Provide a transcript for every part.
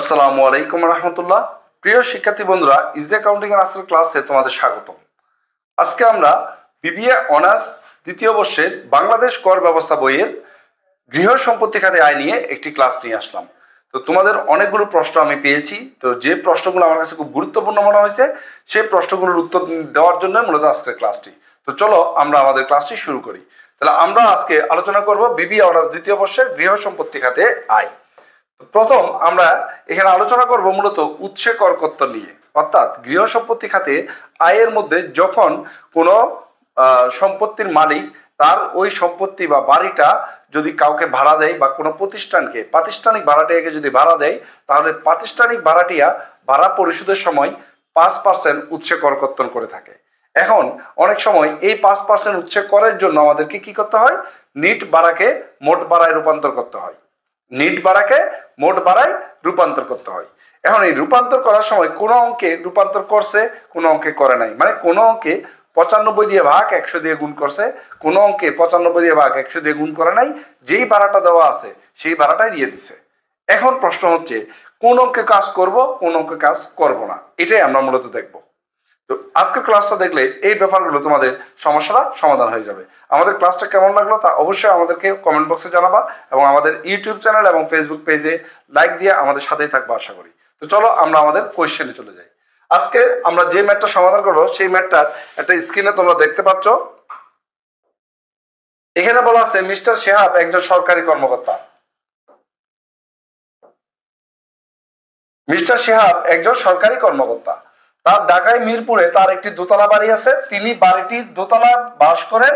আসসালামু আলাইকুম রহমতুল্লাহ। প্রিয় শিক্ষার্থী বন্ধুরা, ইজি অ্যাকাউন্টিং এর আজকের ক্লাসে তোমাদের স্বাগতম। আজকে আমরা বিবিএ অনার্স দ্বিতীয় বর্ষের বাংলাদেশ কর ব্যবস্থা বইয়ের গৃহ সম্পত্তি খাতে আয় নিয়ে একটি ক্লাস নিয়ে আসলাম। তো তোমাদের অনেকগুলো প্রশ্ন আমি পেয়েছি, তো যে প্রশ্নগুলো আমার কাছে খুব গুরুত্বপূর্ণ মনে হয়েছে সেই প্রশ্নগুলোর উত্তর দেওয়ার জন্য মূলত আজকের ক্লাসটি। তো চলো আমরা আমাদের ক্লাসটি শুরু করি। তাহলে আমরা আজকে আলোচনা করব বিবিএ অনার্স দ্বিতীয় বর্ষের গৃহ সম্পত্তি খাতে আয়। প্রথম আমরা এখানে আলোচনা করব মূলত উৎসে করকর্তন নিয়ে, অর্থাৎ গৃহ সম্পত্তি খাতে আয়ের মধ্যে যখন কোনো সম্পত্তির মালিক তার ওই সম্পত্তি বা বাড়িটা যদি কাউকে ভাড়া দেয় বা কোনো প্রতিষ্ঠানকে প্রাতিষ্ঠানিক ভাড়াটিয়াকে যদি ভাড়া দেয়, তাহলে প্রাতিষ্ঠানিক ভাড়াটিয়া ভাড়া পরিশোধের সময় 5% উৎসে করকর্তন করে থাকে। এখন অনেক সময় এই 5% উৎসে করের জন্য আমাদেরকে কি করতে হয়? নিট ভাড়াকে মোট ভাড়ায় রূপান্তর করতে হয়। নিট ভাড়াকে মোট ভাড়ায় রূপান্তর করতে হয়। এখন এই রূপান্তর করার সময় কোনো অঙ্কে রূপান্তর করছে, কোনো অঙ্কে করে নাই, মানে কোনো অঙ্কে 95 দিয়ে ভাগ 100 দিয়ে গুণ করছে, কোনো অঙ্কে 95 দিয়ে ভাগ 100 দিয়ে গুণ করে নাই, যেই ভাড়াটা দেওয়া আছে সেই ভাড়াটাই দিয়ে দিছে। এখন প্রশ্ন হচ্ছে কোন অঙ্কে কাজ করব, কোন অঙ্কে কাজ করব না, এটাই আমরা মূলত দেখব। তো আজকের ক্লাসটা দেখলে এই ব্যাপারগুলো তোমাদের সমস্যাটা সমাধান হয়ে যাবে। আমাদের ক্লাসটা কেমন লাগলো তা অবশ্যই আমাদেরকে কমেন্ট বক্সে জানাবা, এবং আমাদের ইউটিউব চ্যানেল এবং ফেসবুক পেজে লাইক দিয়ে আমাদের সাথেই থাকবো আশা করি। তো চলো আমরা আমাদের কোয়েশ্চেনে চলে যাই। আজকে আমরা যে ম্যাথটা সমাধান করবো সেই ম্যাথটার একটা স্ক্রিনে তোমরা দেখতে পাচ্ছ। এখানে বলা আছে মিস্টার শেহাব একজন সরকারি কর্মকর্তা। মিস্টার শেহাব একজন সরকারি কর্মকর্তা। তার ঢাকায় মিরপুরে তার একটি দোতলা বাড়ি আছে। তিনি বাড়িটির দোতলা বাস করেন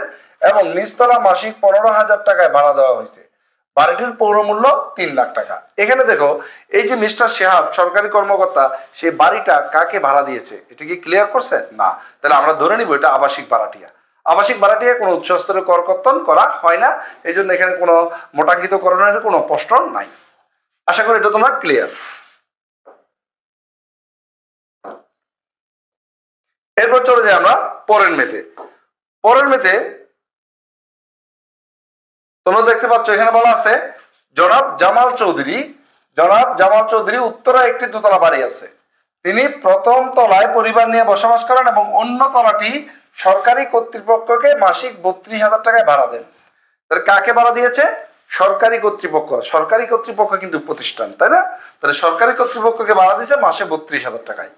এবং নিচতলা মাসিক 15,000 টাকায় ভাড়া দেওয়া হয়েছে। বাড়িটির পৌর মূল্য 3 লাখ টাকা। এখানে দেখো, এই যে মিস্টার শেহাব সরকারি কর্মকর্তা, সে বাড়িটা কাকে ভাড়া দিয়েছে এটা কি ক্লিয়ার করছে না? তাহলে আমরা ধরে নিব এটা আবাসিক ভাড়াটিয়া। আবাসিক ভাড়াটিয়া কোনো উচ্চ স্তরের করকর্তন করা হয় না, এই জন্য এখানে কোনো মোটাঙ্কিতকরণের কোনো প্রশ্ন নাই। আশা করি এটা তোমরা ক্লিয়ার। এরপর চলে যাই আমরা পরের মেতে। পরের মেতে তোমরা দেখতে পাচ্ছ এখানে বলা আছে জনাব জামাল চৌধুরী উত্তরা একটি দোতলা বাড়ি আছে। তিনি প্রথম তলায় পরিবার নিয়ে বসবাস করেন এবং অন্য তলাটি সরকারি কর্তৃপক্ষকে মাসিক 32,000 টাকায় ভাড়া দেন। তাহলে কাকে ভাড়া দিয়েছে? সরকারি কর্তৃপক্ষ। সরকারি কর্তৃপক্ষ কিন্তু প্রতিষ্ঠান, তাই না? তাহলে সরকারি কর্তৃপক্ষকে ভাড়া দিয়েছে মাসে 32,000 টাকায়।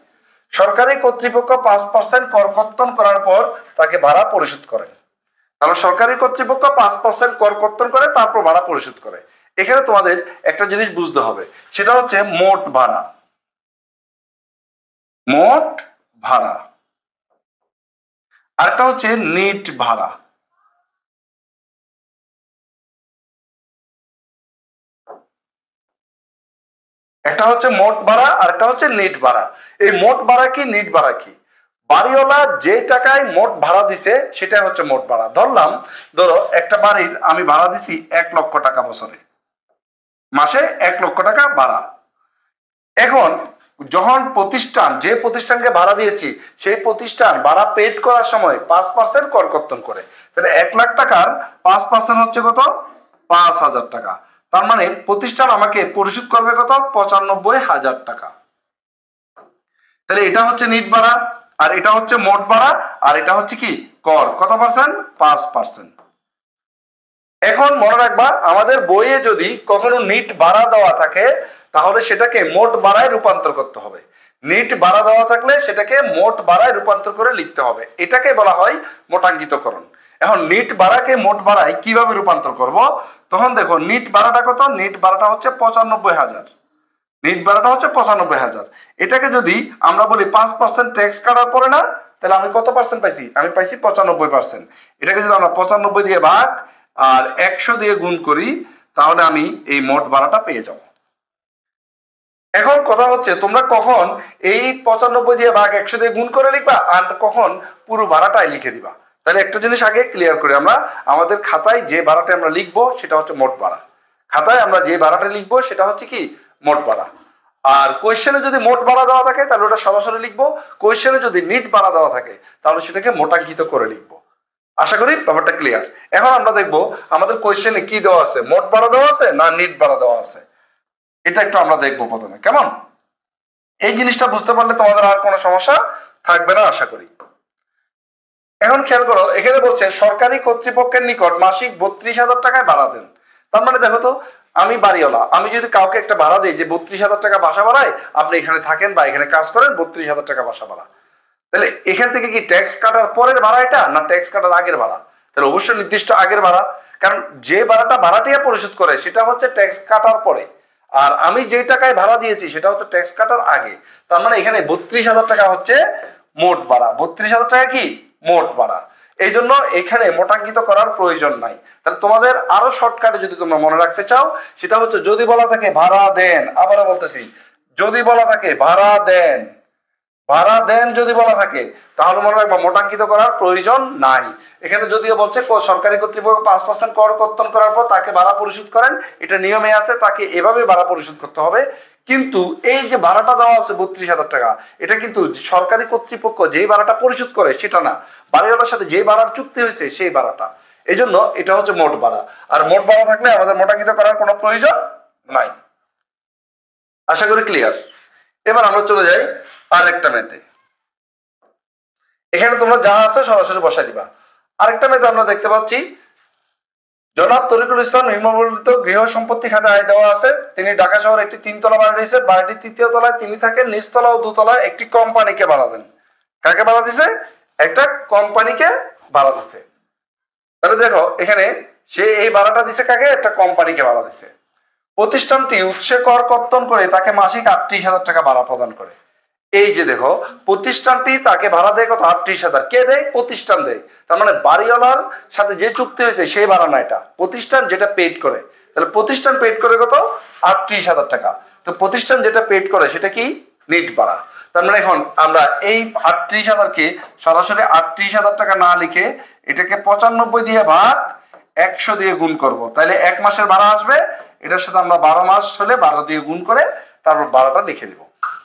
সরকারি কর্তৃপক্ষ 5% করকর্তন করার পর তাকে ভাড়া পরিশোধ করেন। তাহলে সরকারি কর্তৃপক্ষ 5% করকর্তন করে তারপর ভাড়া পরিশোধ করে। এখানে তোমাদের একটা জিনিস বুঝতে হবে, সেটা হচ্ছে মোট ভাড়া। মোট ভাড়া আরেকটা হচ্ছে নিট ভাড়া। একটা হচ্ছে মোট ভাড়া আর একটা হচ্ছে নিট ভাড়া। এই মোট ভাড়া কি নিট ভাড়া কি? বাড়িওয়ালা যে টাকায় মোট ভাড়া দিছে সেটা হচ্ছে মোট ভাড়া। ধরো একটা বাড়ির আমি ভাড়া দিছি 1 লক্ষ টাকা বছরে, মাসে 1 লক্ষ টাকা ভাড়া। এখন যখন যে প্রতিষ্ঠানকে ভাড়া দিয়েছি সেই প্রতিষ্ঠান ভাড়া পেড করার সময় 5% করকর্তন করে। তাহলে 1 লাখ টাকার 5% হচ্ছে কত? 5,000 টাকা। তার মানে প্রতিষ্ঠান আমাকে পরিশোধ করবে কত? 95,000 টাকা। তাহলে এটা হচ্ছে নিট ভাড়া, আর এটা হচ্ছে মোট ভাড়া, আর এটা হচ্ছে কি কর। কত পার্সেন্ট? 5%। এখন মনে রাখবা, আমাদের বইয়ে যদি কখনো নিট ভাড়া দেওয়া থাকে তাহলে সেটাকে মোট ভাড়ায় রূপান্তর করতে হবে। নিট ভাড়া দেওয়া থাকলে সেটাকে মোট ভাড়ায় রূপান্তর করে লিখতে হবে। এটাকে বলা হয় মোটাঙ্কিতকরণ। এখন নিট ভাড়াকে মোট ভাড়ায় কিভাবে রূপান্তর করব? তখন দেখো, নিট ভাড়াটা কত? নিট ভাড়াটা হচ্ছে 95,000। নিট ভাড়াটা হচ্ছে 95,000। এটাকে যদি আমরা বলি 5% ট্যাক্স কাটার পরে না, তাহলে আমি কত পার্সেন্ট পাইছি? আমি পাইছি 95%। এটাকে যদি আমরা 95 দিয়ে ভাগ আর 100 দিয়ে গুণ করি তাহলে আমি এই মোট ভাড়াটা পেয়ে যাব। এখন কথা হচ্ছে তোমরা কখন এই 95 দিয়ে ভাগ 100 দিয়ে গুণ করে লিখবা আর কখন পুরো ভাড়াটাই লিখে দিবা। তাহলে একটা জিনিস আগে ক্লিয়ার করি, আমরা আমাদের খাতায় যে ভাড়াটা আমরা লিখবো সেটা হচ্ছে মোট ভাড়া। খাতায় আমরা যে ভাড়াটা লিখবো সেটা হচ্ছে কি মোট ভাড়া। আর কোয়েশ্চেনে যদি মোট ভাড়া দেওয়া থাকে তাহলে ওটা সরাসরি লিখবো। কোয়েশ্চেনে যদি নিট ভাড়া দেওয়া থাকে তাহলে সেটাকে মোটাঙ্কিত করে লিখবো। আশা করি ব্যাপারটা ক্লিয়ার। এখন আমরা দেখবো আমাদের কোয়েশ্চেনে কি দেওয়া আছে, মোট ভাড়া দেওয়া আছে না নিট ভাড়া দেওয়া আছে। এটা একটু আমরা দেখবো প্রথমে, কেমন? এই জিনিসটা বুঝতে পারলে তোমাদের আর কোনো সমস্যা থাকবে না আশা করি। এখন খেয়াল করো, এখানে বলছে সরকারি কর্তৃপক্ষের নিকট মাসিক 32,000 টাকায় ভাড়া দেন। তার মানে দেখো তো, আমি বাড়িওয়ালা, আমি যদি কাউকে একটা ভাড়া দিই যে 32,000 টাকা বাসা ভাড়ায় আপনি এখানে থাকেন বা এখানে কাজ করেন, 32,000 টাকা বাসা ভাড়া, তাহলে এখান থেকে কি ট্যাক্স কাটার পরের ভাড়া এটা না ট্যাক্স কাটার আগের ভাড়া? তাহলে অবশ্যই নির্দিষ্ট আগের ভাড়া, কারণ যে ভাড়াটা ভাড়াটিয়া পরিশোধ করে সেটা হচ্ছে ট্যাক্স কাটার পরে, আর আমি যে টাকায় ভাড়া দিয়েছি সেটা হচ্ছে ট্যাক্স কাটার আগে। তার মানে এখানে 32,000 টাকা হচ্ছে মোট ভাড়া। 32,000 টাকা কি মোট ভাড়া। এই জন্য এখানে মোটাঙ্কিত করার প্রয়োজন নাই। তাহলে তোমাদের আরো শর্টকাটে যদি তোমরা মনে রাখতে চাও, সেটা হচ্ছে যদি বলা থাকে ভাড়া দেন, আবারও বলতেছি যদি বলা থাকে ভাড়া দেন, ভাড়া দেন যদি বলা থাকে, তাহলে মনে রাখবা মোটাঙ্কিত করার প্রয়োজন নাই। এখানে যদিও বলছে সরকারি কর্তৃপক্ষ 5% কর কর্তন করার পর তাকে ভাড়া পরিশোধ করেন, এটা নিয়মে আছে, তাকে এভাবে ভাড়া পরিশোধ করতে হবে। কিন্তু এই যে ভাড়াটা দেওয়া আছে 32,000 টাকা, এটা কিন্তু সরকারি কর্তৃপক্ষ যেই ভাড়াটা পরিশোধ করে সেটা না, বাড়িওয়ালার সাথে যে ভাড়ার চুক্তি হয়েছে সেই ভাড়াটা। এই জন্য এটা হচ্ছে মোট ভাড়া। আর মোট ভাড়া থাকলে আমাদের মোটাঙ্কিত করার কোনো প্রয়োজন নাই। আশা করি ক্লিয়ার। এবার আমরা চলে যাই আরেকটা ম্যাথে। এখানে তোমরা যা আছে সরাসরি বসাই দিবা। আরেকটা ম্যাথে আমরা দেখতে পাচ্ছি জনাব তরিকুল ইসলাম নিম্নবর্ণিত গৃহ সম্পত্তি খাতে আয় দেওয়া আছে। তিনি ঢাকা শহরে একটি 3 তলা বাড়ি রয়েছে, বাড়িটির 3য় তলায় তিনি থাকেন, নিচতলা ও দোতলায় একটি কোম্পানিকে ভাড়া দেন। কাকে ভাড়া দিছে? একটা কোম্পানিকে ভাড়া দিছে। তাহলে দেখো এখানে সে এই ভাড়াটা দিছে কাকে? একটা কোম্পানিকে ভাড়া দিছে। প্রতিষ্ঠানটি উৎসে কর কর্তন করে তাকে মাসিক 38,000 টাকা ভাড়া প্রদান করে। এই যে দেখো, প্রতিষ্ঠানটি তাকে ভাড়া দেয় কত? 38,000। কে দেয়? প্রতিষ্ঠান দেয়। তার মানে বাড়িওয়ালার সাথে যে চুক্তি হয়েছে সেই ভাড়া না, এটা প্রতিষ্ঠান যেটা পেড করে। তাহলে প্রতিষ্ঠান পেড করে কত? 38,000 টাকা। তো প্রতিষ্ঠান যেটা পেড করে সেটা কি? নিট ভাড়া। তার মানে এখন আমরা এই 38,000 কে সরাসরি 38,000 টাকা না লিখে এটাকে 95 দিয়ে ভাগ 100 দিয়ে গুণ করব, তাহলে 1 মাসের ভাড়া আসবে। এটার সাথে আমরা 12 মাস হলে 12 দিয়ে গুণ করে তারপর ভাড়াটা লিখে দিব।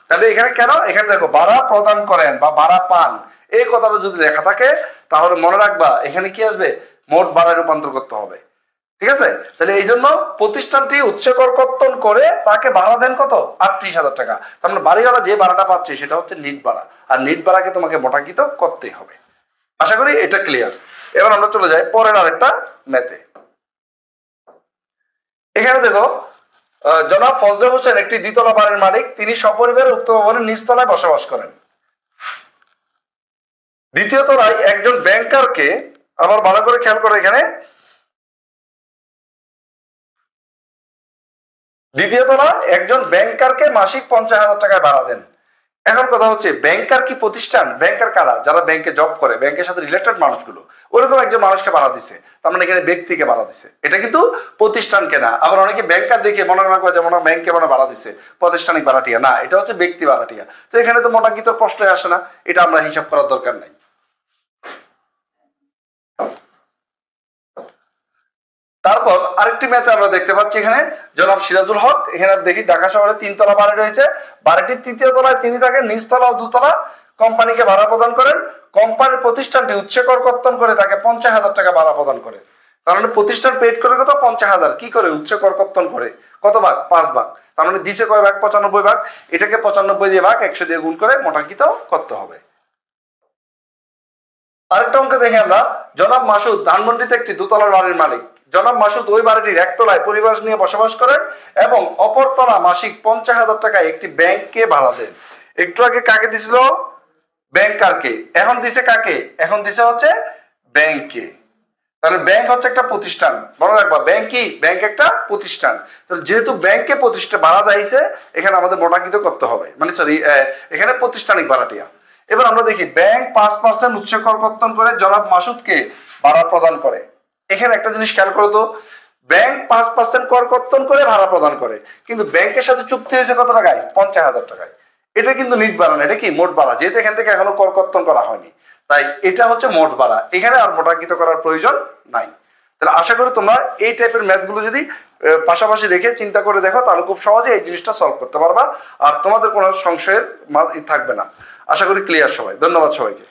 তাহলে এখানে কেন? এখানে দেখো ভাড়া প্রদান করেন বা ভাড়া পান, এই কথাটা যদি লেখা থাকে তাহলে মনে রাখবা এখানে কি আসবে? মোট ভাড়ায় রূপান্তর করতে হবে। ঠিক আছে? তাহলে এই জন্য প্রতিষ্ঠানটি উৎসে কর কর্তন করে তাকে ভাড়া দেন কত? 38,000 টাকা। তার মানে বাড়িওয়ালা যে ভাড়াটা পাচ্ছে সেটা হচ্ছে নিট ভাড়া, আর নিট ভাড়াকে তোমাকে মোটাঙ্কিত করতেই হবে। আশা করি এটা ক্লিয়ার। এবার আমরা চলে যাই পরের আরেকটা ম্যাথে। এখানে দেখো জনাব ফজলে হোসেন একটি 2তলা বাড়ির মালিক, তিনি সপরিবারে উক্ত ভবনের নিচতলায় বসবাস করেন। 2য় তলায় একজন ব্যাংকারকে, আবার ভালো করে খেয়াল করো, এখানে 2য় তলায় একজন ব্যাংকারকে মাসিক 50,000 টাকায় ভাড়া দেন। এখন কথা হচ্ছে ব্যাংকার কি প্রতিষ্ঠান? ব্যাংকার কারা? যারা ব্যাংকে জব করে, ব্যাংকের সাথে রিলেটেড মানুষগুলো, ওরকম একজন মানুষকে ভাড়া দিছে। তার মানে এখানে ব্যক্তিকে ভাড়া দিছে, এটা কিন্তু প্রতিষ্ঠানকে না। আবার অনেকে ব্যাংকার দেখে মনে রাখবে যেমন ব্যাংকে মনে ভাড়া দিছে, প্রাতিষ্ঠানিক ভাড়াটিয়া না, এটা হচ্ছে ব্যক্তি ভাড়াটিয়া। তো এখানে তো মোটাঙ্কিত প্রশ্নই আসে না, এটা আমরা হিসাব করার দরকার নাই। তারপর আরেকটি ম্যাথে আমরা দেখতে পাচ্ছি এখানে জনাব সিরাজুল হক, এখানে দেখি ঢাকা শহরে 3তলা বাড়ি রয়েছে, বাড়িটির 3য় তলায় তিনি থাকেন, নিচতলা ও দোতলা কোম্পানিকে ভাড়া প্রদান করেন। কোম্পানির প্রতিষ্ঠানটি উৎসে কর কর্তন করে তাকে 50,000 টাকা ভাড়া প্রদান করে। তার মানে প্রতিষ্ঠান পেড করে কত? 50,000। কি করে? উৎসে কর কর্তন করে। কত ভাগ? 5 ভাগ। তার মানে দিছে কয় ভাগ? 95 ভাগ। এটাকে 95 দিয়ে ভাগ 100 দিয়ে গুণ করে মোটাঙ্কিত করতে হবে। আরেকটা অঙ্ক দেখে আমরা, জনাব মাসুদ ধানমন্ডিতে একটি 2তলার বাড়ির মালিক। জনাব মাসুদ ওই বাড়িটির 1তলায় পরিবার নিয়ে বসবাস করেন এবং অপর তলা মাসিক 50,000 টাকায় একটি ব্যাংককে ভাড়া দেন। একটু আগে কাকে দিছিল? ব্যাংকারকে। এখন দিছে কাকে? এখন দিছে হচ্ছে ব্যাংকে। তাহলে ব্যাংক হচ্ছে একটা প্রতিষ্ঠান, মনে রাখবা ব্যাংক কি? ব্যাংক একটা প্রতিষ্ঠান। তাহলে যেহেতু ব্যাংকে প্রতিষ্ঠান ভাড়া দিয়েছে, এখানে আমাদের মোটাঙ্কিত করতে হবে, মানে সরি এখানে প্রতিষ্ঠানিক ভাড়াটিয়া। এবার আমরা দেখি ব্যাংক 5% উৎসে কর কর্তন করে জনাব মাসুদকে ভাড়া প্রদান করে। এখানে একটা জিনিস খেয়াল করো তো, ব্যাংক 5% কর কর্তন করে ভাড়া প্রদান করে, কিন্তু ব্যাংকের সাথে চুক্তি হয়েছে কত টাকায়? 50,000 টাকায়। এটা কিন্তু নিট ভাড়া না, এটা কি মোট ভাড়া, যেহেতু এখান থেকে এখনো কর কর্তন করা হয়নি, তাই এটা হচ্ছে মোট ভাড়া। এখানে আর মোটাঙ্কিত করার প্রয়োজন নাই। তাহলে আশা করি তোমরা এই টাইপের ম্যাথগুলো যদি পাশাপাশি রেখে চিন্তা করে দেখো তাহলে খুব সহজে এই জিনিসটা সলভ করতে পারবা, আর তোমাদের কোনো সংশয়ের থাকবে না। আশা করি ক্লিয়ার সবাই। ধন্যবাদ সবাইকে।